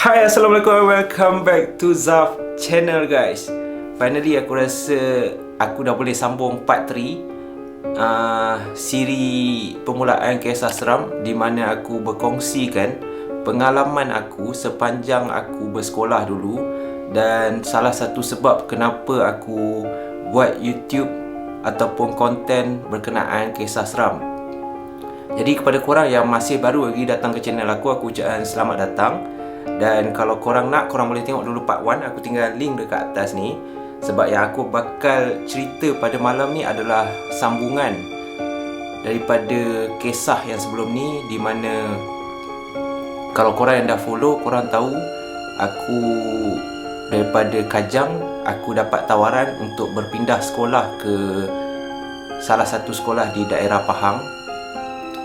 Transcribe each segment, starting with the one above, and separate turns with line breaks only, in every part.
Hai, Assalamualaikum, welcome back to Zaf channel guys. Finally aku rasa aku dah boleh sambung part 3 siri permulaan kisah seram, di mana aku berkongsikan pengalaman aku sepanjang aku bersekolah dulu, dan salah satu sebab kenapa aku buat YouTube ataupun konten berkenaan kisah seram. Jadi kepada korang yang masih baru lagi datang ke channel aku ucapkan selamat datang. Dan kalau korang nak, korang boleh tengok dulu part 1. Aku tinggal link dekat atas ni. Sebab yang aku bakal cerita pada malam ni adalah sambungan daripada kisah yang sebelum ni, di mana kalau korang yang dah follow, korang tahu aku daripada Kajang, aku dapat tawaran untuk berpindah sekolah ke salah satu sekolah di daerah Pahang.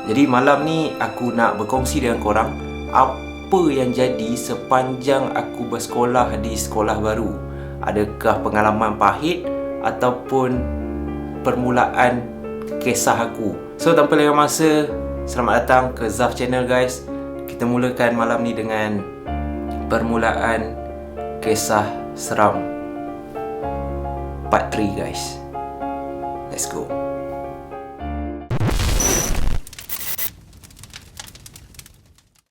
Jadi malam ni aku nak berkongsi dengan korang apa yang jadi sepanjang aku bersekolah di sekolah baru. Adakah pengalaman pahit ataupun permulaan kisah aku. So tanpa lagi masa, selamat datang ke Zaf channel guys. Kita mulakan malam ni dengan permulaan kisah seram part 3 guys. Let's go.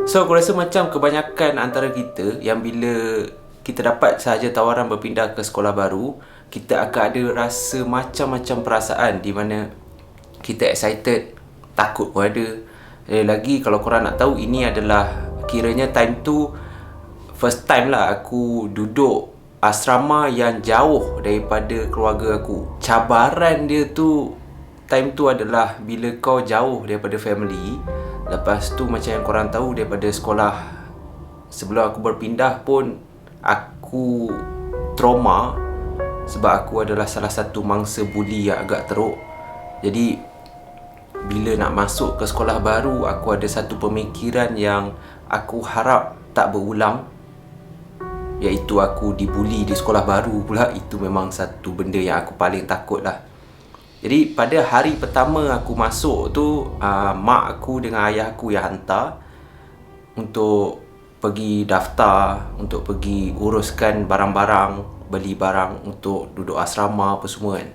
So aku rasa macam kebanyakan antara kita yang bila kita dapat sahaja tawaran berpindah ke sekolah baru, kita akan ada rasa macam-macam perasaan, di mana kita excited, takut pun ada. Lagi kalau korang nak tahu, ini adalah kiranya time tu first time lah aku duduk asrama yang jauh daripada keluarga aku. Cabaran dia tu time tu adalah bila kau jauh daripada family. Lepas tu macam yang korang tahu, daripada sekolah sebelum aku berpindah pun aku trauma, sebab aku adalah salah satu mangsa buli yang agak teruk. Jadi bila nak masuk ke sekolah baru, aku ada satu pemikiran yang aku harap tak berulang, iaitu aku dibuli di sekolah baru pula. Itu memang satu benda yang aku paling takut lah. Jadi pada hari pertama aku masuk tu, mak aku dengan ayah aku yang hantar untuk pergi daftar, untuk pergi uruskan barang-barang, beli barang untuk duduk asrama apa semua kan.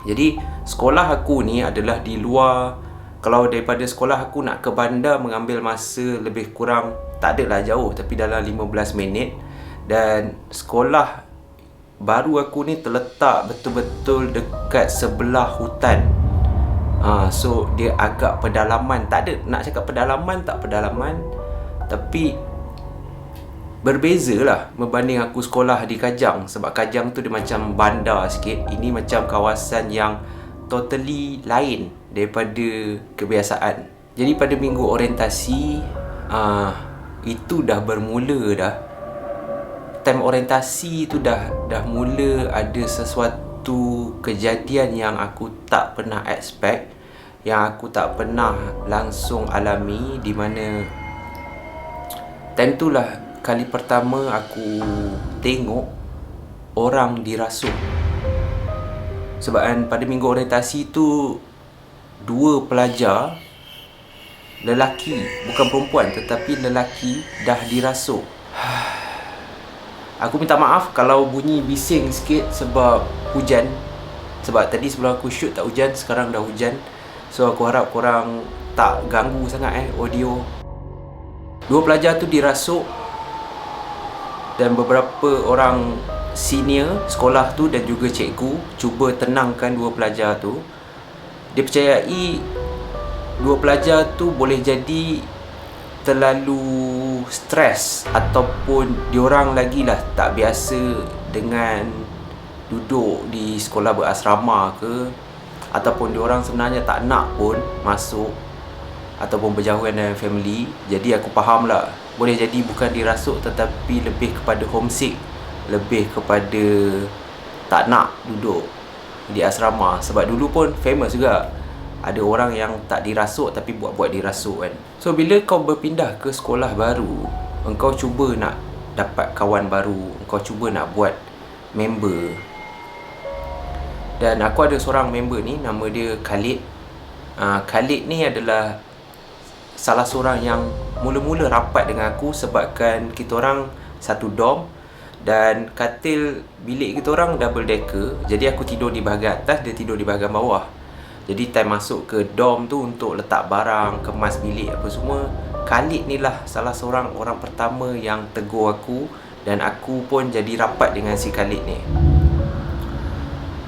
Jadi sekolah aku ni adalah di luar. Kalau daripada sekolah aku nak ke bandar mengambil masa lebih kurang, tak adalah jauh, tapi dalam 15 minit. Dan sekolah baru aku ni terletak betul-betul dekat sebelah hutan. So dia agak pedalaman. Tak ada nak cakap pedalaman, tak pedalaman, tapi berbeza lah berbanding aku sekolah di Kajang. Sebab Kajang tu dia macam bandar sikit. Ini macam kawasan yang totally lain daripada kebiasaan. Jadi pada minggu orientasi, itu dah bermula dah. Time orientasi tu dah mula ada sesuatu kejadian yang aku tak pernah expect, yang aku tak pernah langsung alami, di mana time tu lah kali pertama aku tengok orang dirasuk. Sebab kan pada minggu orientasi tu, 2 pelajar lelaki, bukan perempuan tetapi lelaki, dah dirasuk. Aku minta maaf kalau bunyi bising sikit sebab hujan. Sebab tadi sebelum aku shoot tak hujan, sekarang dah hujan. So aku harap korang tak ganggu sangat audio. 2 pelajar tu dirasuk, dan beberapa orang senior sekolah tu dan juga cikgu cuba tenangkan 2 pelajar tu. Dia percayai 2 pelajar tu boleh jadi terlalu stres, ataupun diorang lagi lah tak biasa dengan duduk di sekolah berasrama ke, ataupun diorang sebenarnya tak nak pun masuk ataupun berjauhan dengan family. Jadi aku faham lah, boleh jadi bukan dirasuk tetapi lebih kepada homesick, lebih kepada tak nak duduk di asrama. Sebab dulu pun famous juga, ada orang yang tak dirasuk tapi buat-buat dirasuk kan. So bila kau berpindah ke sekolah baru, engkau cuba nak dapat kawan baru, engkau cuba nak buat member. Dan aku ada seorang member ni, nama dia Khalid. Khalid ni adalah salah seorang yang mula-mula rapat dengan aku sebabkan kita orang satu dorm dan katil bilik kita orang double decker. Jadi aku tidur di bahagian atas, dia tidur di bahagian bawah. Jadi time masuk ke dorm tu untuk letak barang, kemas bilik apa semua, Khalid ni lah salah seorang orang pertama yang tegur aku dan aku pun jadi rapat dengan si Khalid ni.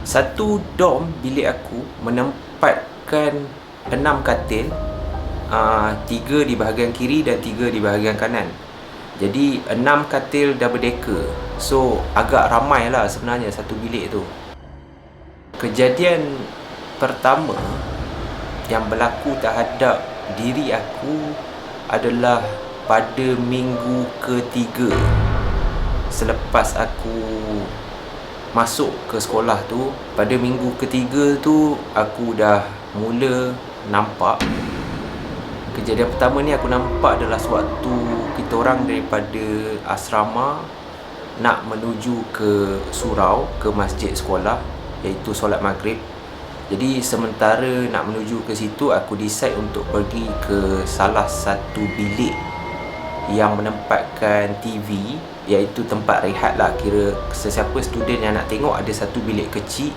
Satu dorm bilik aku menempatkan 6 katil, 3 di bahagian kiri dan 3 di bahagian kanan. Jadi 6 katil double decker. So agak ramai lah sebenarnya satu bilik tu. Kejadian pertama yang berlaku terhadap diri aku adalah pada minggu ketiga selepas aku masuk ke sekolah tu. Pada minggu ketiga tu aku dah mula nampak. Kejadian pertama ni aku nampak adalah sewaktu kita orang daripada asrama nak menuju ke surau, ke masjid sekolah, iaitu solat maghrib. Jadi sementara nak menuju ke situ, aku decide untuk pergi ke salah satu bilik yang menempatkan TV, iaitu tempat rehat lah. Kira sesiapa student yang nak tengok, ada satu bilik kecil,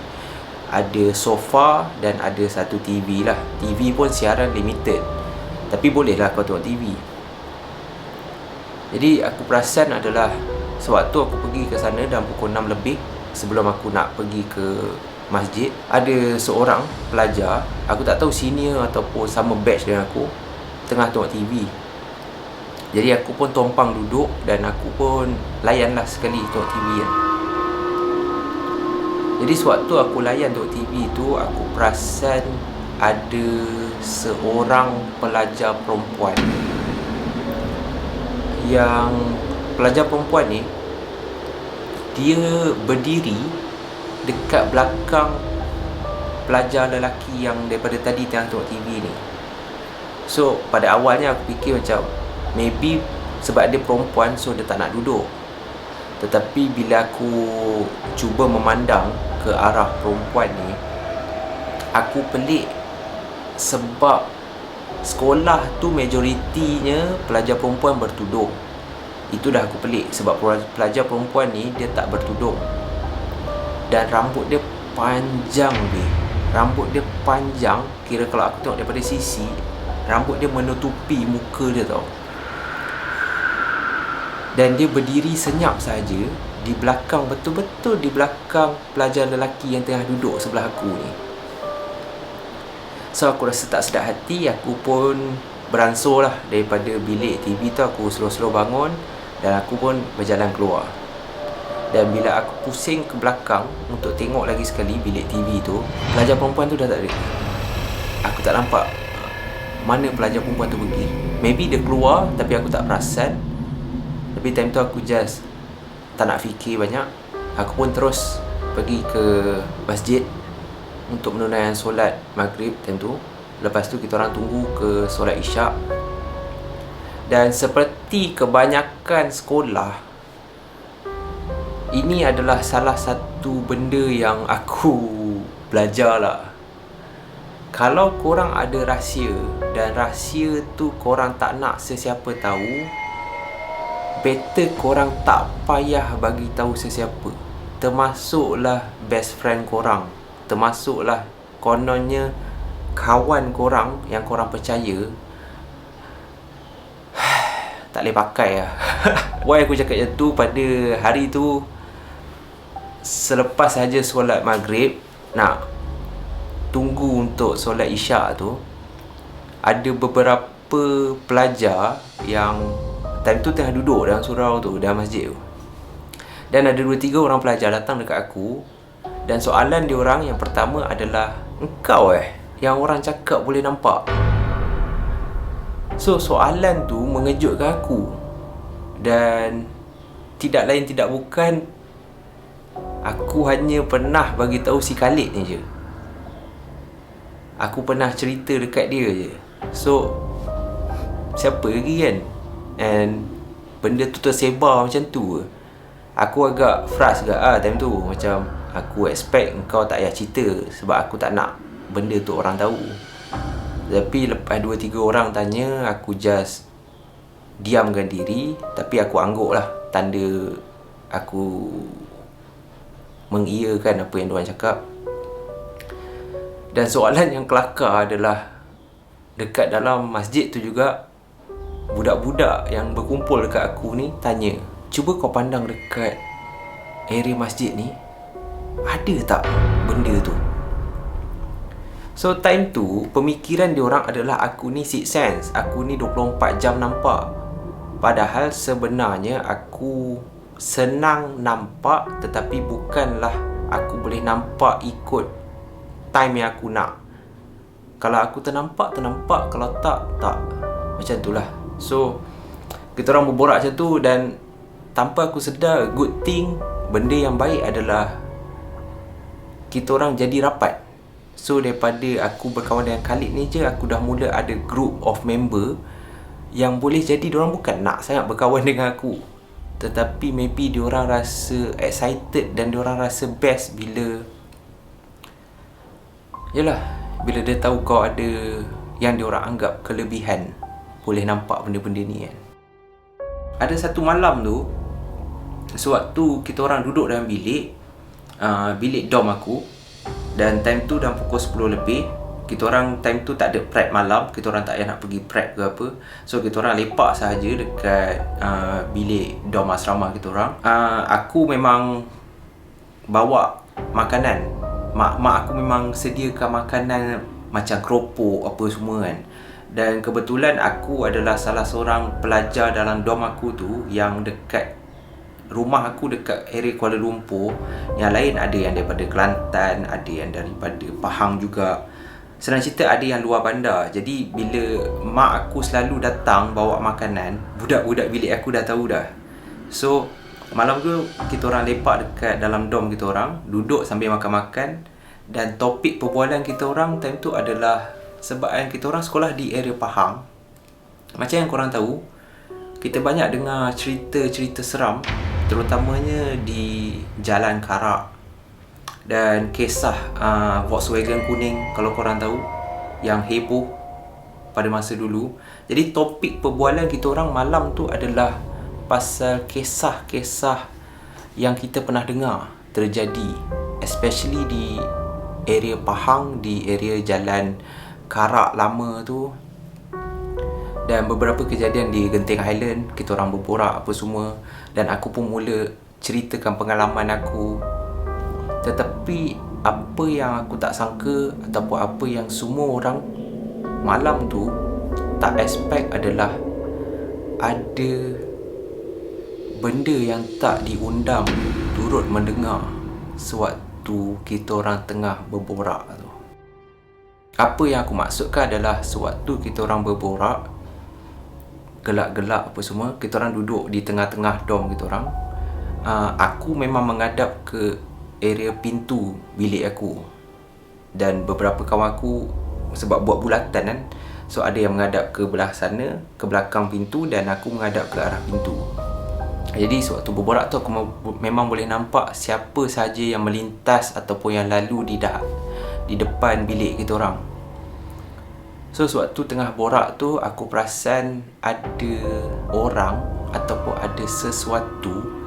ada sofa dan ada satu TV lah. TV pun siaran limited, tapi boleh lah kau tengok TV. Jadi aku perasan adalah sewaktu aku pergi ke sana dalam pukul 6 lebih, sebelum aku nak pergi ke masjid, ada seorang pelajar, aku tak tahu senior ataupun sama batch dengan aku, tengah tengok TV. Jadi aku pun tumpang duduk dan aku pun layan lah sekali tengok TV kan. Jadi sewaktu aku layan tengok TV tu, aku perasan ada seorang pelajar perempuan. Yang pelajar perempuan ni, dia berdiri dekat belakang pelajar lelaki yang daripada tadi tengah tengok TV ni. So pada awalnya aku fikir macam maybe sebab dia perempuan, so dia tak nak duduk. Tetapi bila aku cuba memandang ke arah perempuan ni, aku pelik sebab sekolah tu majoritinya pelajar perempuan bertudung. Itu dah aku pelik sebab pelajar perempuan ni dia tak bertudung. Dan rambut dia panjang dia. Rambut dia panjang, kira kalau aku tengok daripada sisi, rambut dia menutupi muka dia tau. Dan dia berdiri senyap saja di belakang, betul-betul di belakang pelajar lelaki yang tengah duduk sebelah aku ni. So aku rasa tak sedap hati, aku pun beransur lah daripada bilik TV tu. Aku slow-slow bangun dan aku pun berjalan keluar. Dan bila aku pusing ke belakang untuk tengok lagi sekali bilik TV tu, pelajar perempuan tu dah tak ada. Aku tak nampak mana pelajar perempuan tu pergi. Maybe dia keluar tapi aku tak perasan. Tapi time tu aku just tak nak fikir banyak. Aku pun terus pergi ke masjid untuk menunaikan solat maghrib time tu. Lepas tu kita orang tunggu ke solat isyak. Dan seperti kebanyakan sekolah, ini adalah salah satu benda yang aku belajar lah. Kalau korang ada rahsia dan rahsia tu korang tak nak sesiapa tahu, better korang tak payah bagi tahu sesiapa. Termasuklah best friend korang, termasuklah kononnya kawan korang yang korang percaya. Tak boleh pakai lah. Why aku cakap macam tu? Pada hari tu, selepas saja solat maghrib, nak tunggu untuk solat isyak tu, ada beberapa pelajar yang time tu tengah duduk dalam surau tu, dalam masjid tu. Dan ada 2-3 orang pelajar datang dekat aku. Dan soalan dia orang yang pertama adalah, engkau yang orang cakap boleh nampak? So soalan tu mengejutkan aku. Dan tidak lain tidak bukan, aku hanya pernah bagi tahu si Khalid ni je. Aku pernah cerita dekat dia je. So siapa lagi kan? And benda tu tersebar macam tu. Aku agak frust juga time tu. Macam aku expect kau tak payah cerita sebab aku tak nak benda tu orang tahu. Tapi lepas 2-3 orang tanya, aku just diamkan diri. Tapi aku angguk lah, tanda aku mengiyakan apa yang diorang cakap. Dan soalan yang kelakar adalah, dekat dalam masjid tu juga, budak-budak yang berkumpul dekat aku ni tanya, cuba kau pandang dekat area masjid ni, ada tak benda tu? So time tu, pemikiran diorang adalah aku ni sixth sense, aku ni 24 jam nampak. Padahal sebenarnya aku senang nampak, tetapi bukanlah aku boleh nampak ikut time yang aku nak. Kalau aku ternampak, kalau tak. Macam tu lah. So kita orang berborak macam tu, dan tanpa aku sedar, good thing, benda yang baik adalah kita orang jadi rapat. So daripada aku berkawan dengan Khalid ni je, aku dah mula ada group of member yang boleh jadi diorang bukan nak sangat berkawan dengan aku, tetapi maybe diorang rasa excited dan diorang rasa best bila dia tahu kau ada yang diorang anggap kelebihan, boleh nampak benda-benda ni kan. Ada satu malam tu, sewaktu kita orang duduk dalam bilik dom aku, dan time tu dah pukul 10 lebih. Kita orang time tu tak ada prep malam, kita orang tak payah nak pergi prep ke apa. So kita orang lepak sahaja dekat bilik dom asrama kita orang. Aku memang bawa makanan. Mak aku memang sediakan makanan macam keropok apa semua kan. Dan kebetulan aku adalah salah seorang pelajar dalam dom aku tu yang dekat rumah aku, dekat area Kuala Lumpur. Yang lain ada yang daripada Kelantan, ada yang daripada Pahang juga. Senang cerita, ada yang luar bandar. Jadi bila mak aku selalu datang bawa makanan, budak-budak bilik aku dah tahu dah. So malam tu kita orang lepak dekat dalam dom kita orang, duduk sambil makan-makan. Dan topik perbualan kita orang time tu adalah, sebab kita orang sekolah di area Pahang, macam yang korang tahu, kita banyak dengar cerita-cerita seram, terutamanya di Jalan Karak. Dan kisah Volkswagen kuning, kalau korang tahu, yang heboh pada masa dulu. Jadi topik perbualan kita orang malam tu adalah pasal kisah-kisah yang kita pernah dengar terjadi, especially di area Pahang, di area Jalan Karak lama tu. Dan beberapa kejadian di Genting Highland, kita orang berborak apa semua. Dan aku pun mula ceritakan pengalaman aku. Tetapi apa yang aku tak sangka, ataupun apa yang semua orang malam tu tak expect adalah ada benda yang tak diundang turut mendengar sewaktu kita orang tengah berborak tu. Apa yang aku maksudkan adalah, sewaktu kita orang berborak, gelak-gelak apa semua, kita orang duduk di tengah-tengah dom kita orang. Aku memang menghadap ke area pintu bilik aku, dan beberapa kawan aku, sebab buat bulatan kan, so ada yang menghadap ke belah sana, ke belakang pintu, dan aku menghadap ke arah pintu. Jadi sewaktu berborak tu, aku memang boleh nampak siapa sahaja yang melintas ataupun yang lalu di depan bilik kita orang. So sewaktu tengah borak tu, aku perasan ada orang ataupun ada sesuatu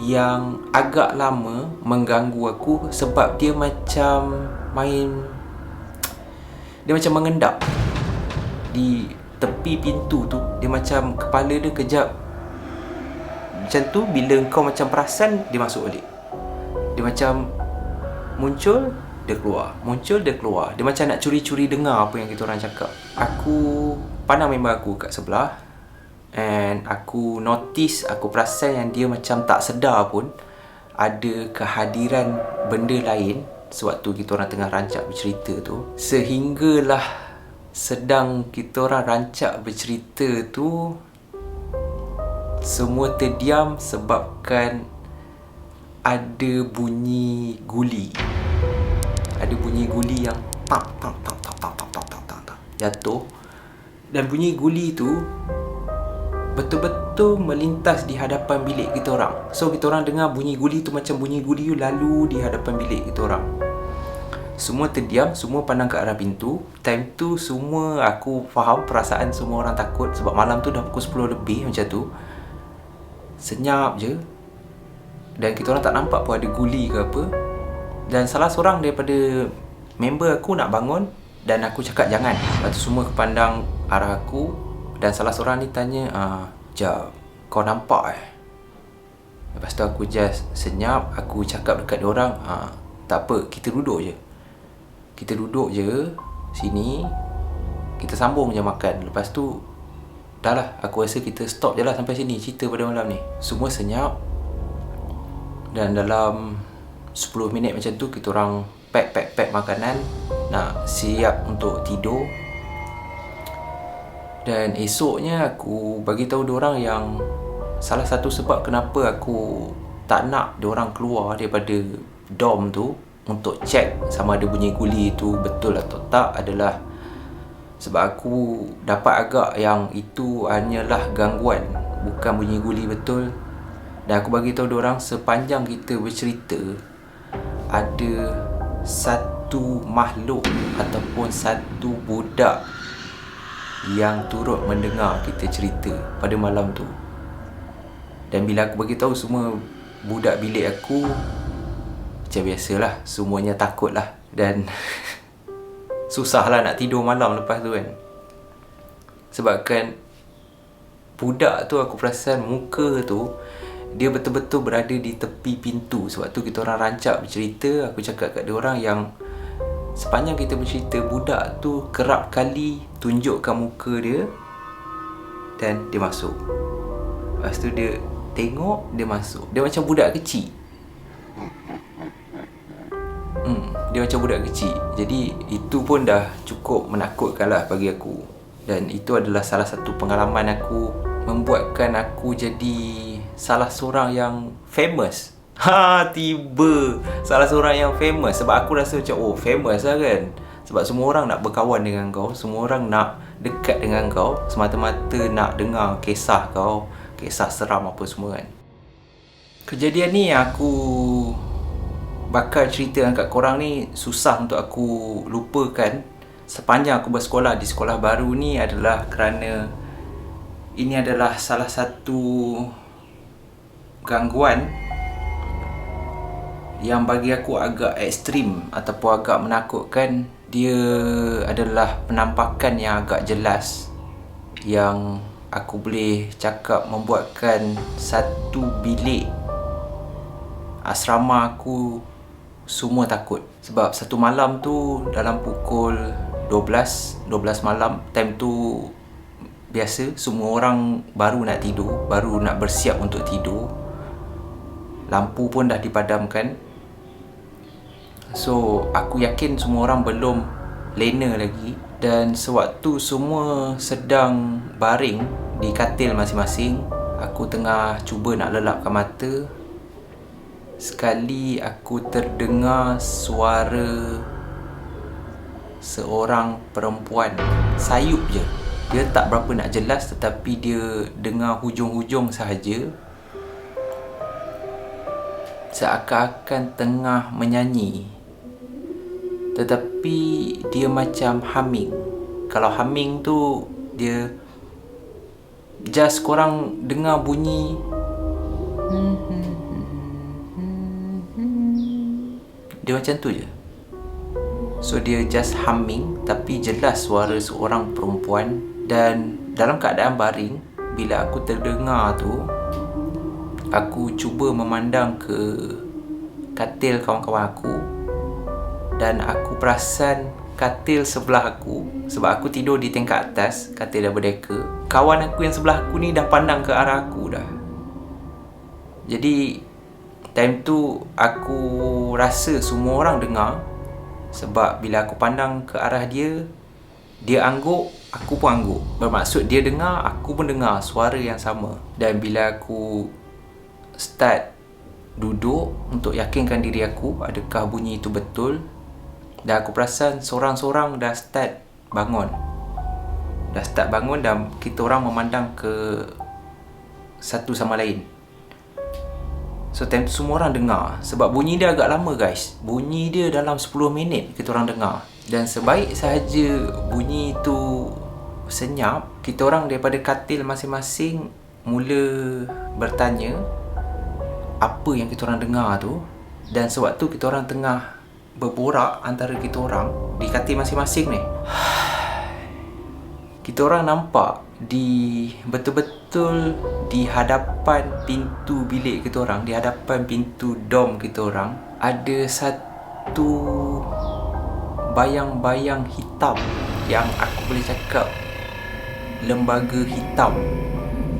yang agak lama mengganggu aku, sebab dia macam mengendap di tepi pintu tu. Dia macam kepala dia kejap macam tu, bila kau macam perasan, dia masuk balik. Dia macam muncul, dia keluar, muncul, dia keluar. Dia macam nak curi-curi dengar apa yang kita orang cakap. Aku pandang member aku kat sebelah, and aku notice, aku perasan yang dia macam tak sedar pun ada kehadiran benda lain sewaktu kita orang tengah rancak bercerita tu. Sehinggalah sedang kita orang rancak bercerita tu, semua terdiam sebabkan ada bunyi guli. Ada bunyi guli yang tak jatuh. Dan bunyi guli tu betul-betul melintas di hadapan bilik kita orang. So kita orang dengar bunyi guli tu, macam bunyi guli tu lalu di hadapan bilik kita orang. Semua terdiam, semua pandang ke arah pintu. Time tu semua aku faham perasaan semua orang takut sebab malam tu dah pukul 10 lebih macam tu. Senyap je. Dan kita orang tak nampak pun ada guli ke apa. Dan salah seorang daripada member aku nak bangun dan aku cakap jangan. Lepas tu semua pandang arah aku dan salah seorang ni tanya, "Jap, kau nampak Lepas tu aku just senyap, aku cakap dekat diorang, tak apa, kita duduk je. Kita duduk je sini, kita sambung je makan. Lepas tu dah lah, aku rasa kita stop je lah sampai sini cerita pada malam ni. Semua senyap. Dan dalam 10 minit macam tu, kita orang pack makanan, nak siap untuk tidur. Dan esoknya aku bagi tahu diorang yang salah satu sebab kenapa aku tak nak diorang keluar daripada dorm tu untuk check sama ada bunyi guli tu betul atau tak adalah sebab aku dapat agak yang itu hanyalah gangguan, bukan bunyi guli betul. Dan aku bagi tahu diorang sepanjang kita bercerita ada satu makhluk ataupun satu budak yang turut mendengar kita cerita pada malam tu. Dan bila aku bagi tahu semua budak bilik aku, macam biasalah, semuanya takut lah. Dan susah lah nak tidur malam lepas tu kan. Sebabkan budak tu aku perasan muka tu dia betul-betul berada di tepi pintu. Sebab tu kita orang rancak bercerita. Aku cakap kat dia orang yang sepanjang kita bercerita, budak tu kerap kali tunjukkan muka dia dan dia masuk. Lepas tu dia tengok, dia masuk. Dia macam budak kecil. Dia macam budak kecil. Jadi itu pun dah cukup menakutkan lah bagi aku. Dan itu adalah salah satu pengalaman aku, membuatkan aku jadi salah seorang yang famous. Tiba salah seorang yang famous. Sebab aku rasa macam, famous lah kan. Sebab semua orang nak berkawan dengan kau, semua orang nak dekat dengan kau, semata-mata nak dengar kisah kau, kisah seram apa semua kan. Kejadian ni aku bakal cerita kat korang ni susah untuk aku lupakan sepanjang aku bersekolah di sekolah baru ni adalah kerana ini adalah salah satu gangguan yang bagi aku agak ekstrim ataupun agak menakutkan. Dia adalah penampakan yang agak jelas yang aku boleh cakap membuatkan satu bilik asrama aku semua takut. Sebab satu malam tu dalam pukul 12 malam, time tu biasa semua orang baru nak tidur, baru nak bersiap untuk tidur. Lampu pun dah dipadamkan. So aku yakin semua orang belum lena lagi. Dan sewaktu semua sedang baring di katil masing-masing, aku tengah cuba nak lelapkan mata. Sekali aku terdengar suara seorang perempuan sayup je. Dia tak berapa nak jelas, tetapi dia dengar hujung-hujung sahaja. Seakan-akan tengah menyanyi, tetapi dia macam humming. Kalau humming tu dia just korang dengar bunyi dia macam tu je. So dia just humming, tapi jelas suara seorang perempuan. Dan dalam keadaan baring, bila aku terdengar tu, aku cuba memandang ke katil kawan-kawan aku. Dan aku perasan katil sebelah aku, sebab aku tidur di tingkat atas, katil double decker. Kawan aku yang sebelah aku ni dah pandang ke arah aku dah. Jadi time tu aku rasa semua orang dengar. Sebab bila aku pandang ke arah dia, dia angguk, aku pun angguk. Bermaksud dia dengar, aku pun dengar suara yang sama. Dan bila aku start duduk untuk yakinkan diri aku adakah bunyi itu betul, dan aku perasan seorang-seorang dah start bangun. Dan kita orang memandang ke satu sama lain. So time tu semua orang dengar. Sebab bunyi dia agak lama guys. Bunyi dia dalam 10 minit kita orang dengar. Dan sebaik sahaja bunyi tu senyap, kita orang daripada katil masing-masing mula bertanya apa yang kita orang dengar tu. Dan sewaktu kita orang tengah berborak antara kita orang di katil masing-masing ni, kita orang nampak betul-betul di hadapan pintu bilik kita orang, di hadapan pintu dom kita orang, ada satu bayang-bayang hitam yang aku boleh cakap lembaga hitam.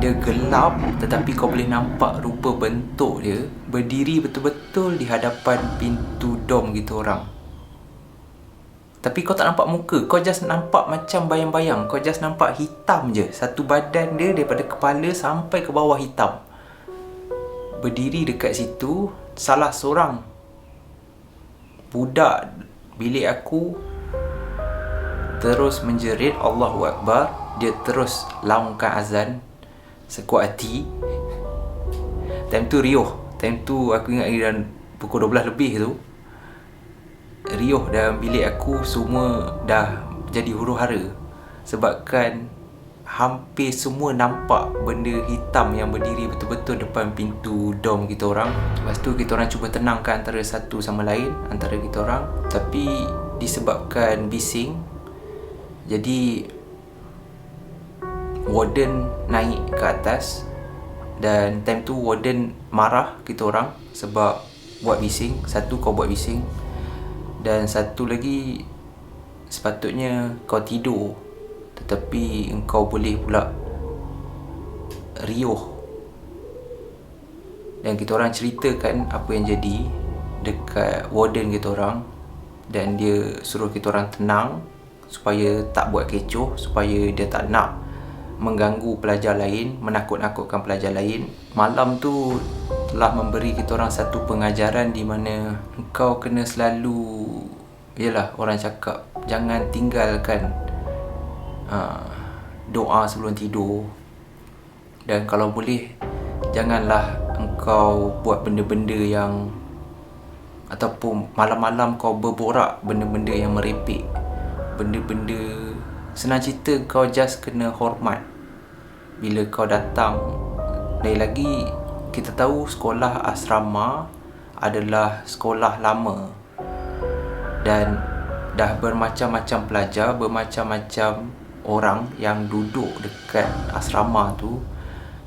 Dia gelap tetapi kau boleh nampak rupa bentuk dia berdiri betul-betul di hadapan pintu dom kita orang. Tapi kau tak nampak muka, kau just nampak macam bayang-bayang. Kau just nampak hitam je. Satu badan dia daripada kepala sampai ke bawah hitam. Berdiri dekat situ, salah seorang budak bilik aku terus menjerit Allahu Akbar. Dia terus laungkan azan sekuat hati. Time tu riuh. Time tu aku ingat dalam pukul 12 lebih tu, riuh dalam bilik aku semua dah jadi huru-hara. Sebabkan hampir semua nampak benda hitam yang berdiri betul-betul depan pintu dom kita orang. Lepas tu kita orang cuba tenangkan antara satu sama lain, antara kita orang. Tapi disebabkan bising, jadi warden naik ke atas. Dan time tu warden marah kita orang sebab buat bising. Satu, kau buat bising. Dan satu lagi, sepatutnya kau tidur tetapi engkau boleh pula riuh. Dan kita orang ceritakan apa yang jadi dekat warden kita orang. Dan dia suruh kita orang tenang supaya tak buat kecoh, supaya dia tak nak mengganggu pelajar lain, menakut-nakutkan pelajar lain. Malam tu telah memberi kita orang satu pengajaran di mana engkau kena selalu, yalah, orang cakap jangan tinggalkan doa sebelum tidur. Dan kalau boleh janganlah engkau buat benda-benda yang, ataupun malam-malam kau berborak benda-benda yang merepek, benda-benda, senang cerita kau just kena hormat bila kau datang. Lagi kita tahu sekolah asrama adalah sekolah lama dan dah bermacam-macam pelajar, bermacam-macam orang yang duduk dekat asrama tu.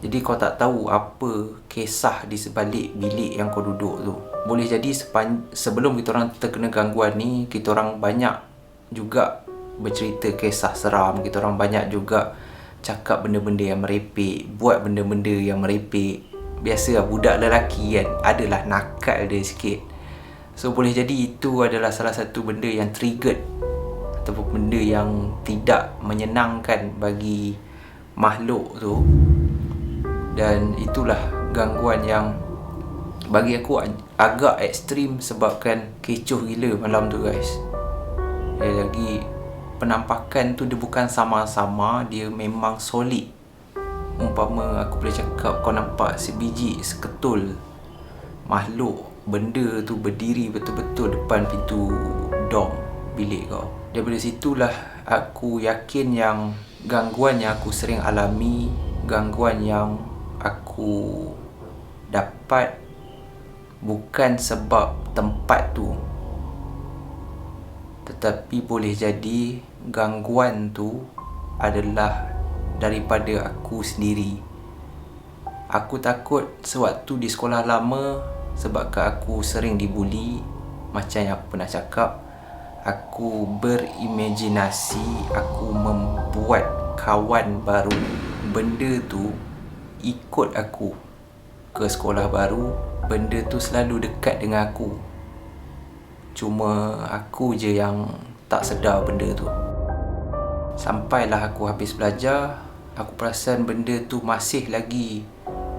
Jadi kau tak tahu apa kisah di sebalik bilik yang kau duduk tu. Boleh jadi sebelum kita orang terkena gangguan ni, kita orang banyak juga bercerita kisah seram. Kita orang banyak juga cakap benda-benda yang merepek, buat benda-benda yang merepek. Biasalah budak lelaki kan, adalah nakal dia sikit. So boleh jadi itu adalah salah satu benda yang triggered ataupun benda yang tidak menyenangkan bagi makhluk tu. Dan itulah gangguan yang bagi aku agak ekstrim sebabkan kecoh gila malam tu guys. Lagi penampakan tu dia bukan sama-sama, dia memang solid. Umpama aku boleh cakap kau nampak sebiji, seketul makhluk, benda tu berdiri betul-betul depan pintu dom bilik kau. Daripada situlah aku yakin yang gangguan yang aku sering alami, gangguan yang aku dapat bukan sebab tempat tu, tetapi boleh jadi gangguan tu adalah daripada aku sendiri. Aku takut sewaktu di sekolah lama, sebabkan aku sering dibuli, macam yang aku pernah cakap, aku berimajinasi, aku membuat kawan baru. Benda tu ikut aku ke sekolah baru, benda tu selalu dekat dengan aku. Cuma aku je yang tak sedar benda tu. Sampailah aku habis belajar, aku perasan benda tu masih lagi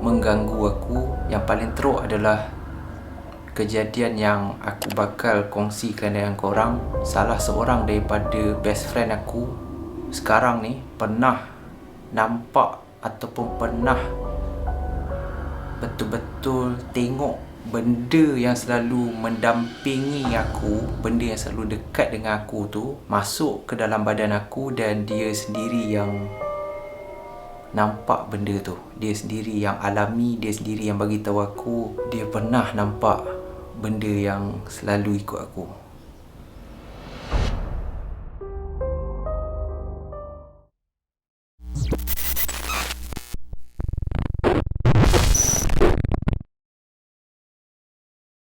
mengganggu aku. Yang paling teruk adalah kejadian yang aku bakal kongsikan dengan korang. Salah seorang daripada best friend aku sekarang ni pernah nampak ataupun pernah betul-betul tengok benda yang selalu mendampingi aku, benda yang selalu dekat dengan aku tu masuk ke dalam badan aku, dan dia sendiri yang nampak benda tu. Dia sendiri yang alami, dia sendiri yang bagi tahu aku dia pernah nampak benda yang selalu ikut aku.